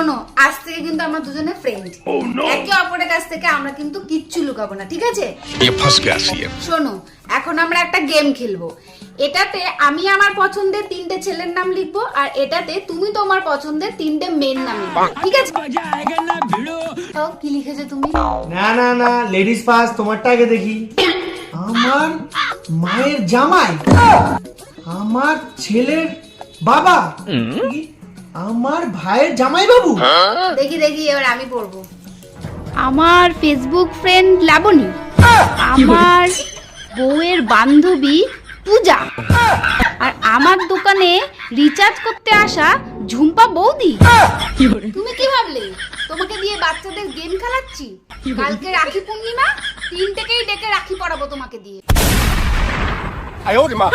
শোনো, আজ থেকে কিন্তু আমরা দুজনে ফ্রেন্ড। একে অপরের কাছ থেকে আমরা কিন্তু কিচ্ছু লুকাবো না, ঠিক আছে? শোনো, এখন আমরা একটা গেম খেলবো। এটাতে আমি আমার পছন্দের 3টে ছেলের নাম লিখবো, আর এটাতে তুমি তোমার পছন্দের 3টে মেয়ের নাম লিখবে, ঠিক আছে? তো কি লিখেছো তুমি? না না না, লেডিস ফার্স্ট, তোমারটা আগে দেখি। আমার মায়ের জামাই, আমার ছেলের বাবা, আমার ভাইয়ের জামাই বাবু। দেখি দেখি, এবার আমি পড়বো। আমার ফেসবুক ফ্রেন্ড লাবণী, আমার বউয়ের বান্ধবী পূজা, আর আমার দোকানে রিচার্জ করতে আসা ঝুম্পা বৌদি। তুমি কি ভাবলে তোমাকে দিয়ে বাচ্চাদের গেম খেলাচ্ছি? কালকে রাখি পূর্ণিমা, 3টেকেই ডেকে রাখি পরাবো তোমাকে দিয়ে।哎呦我的妈！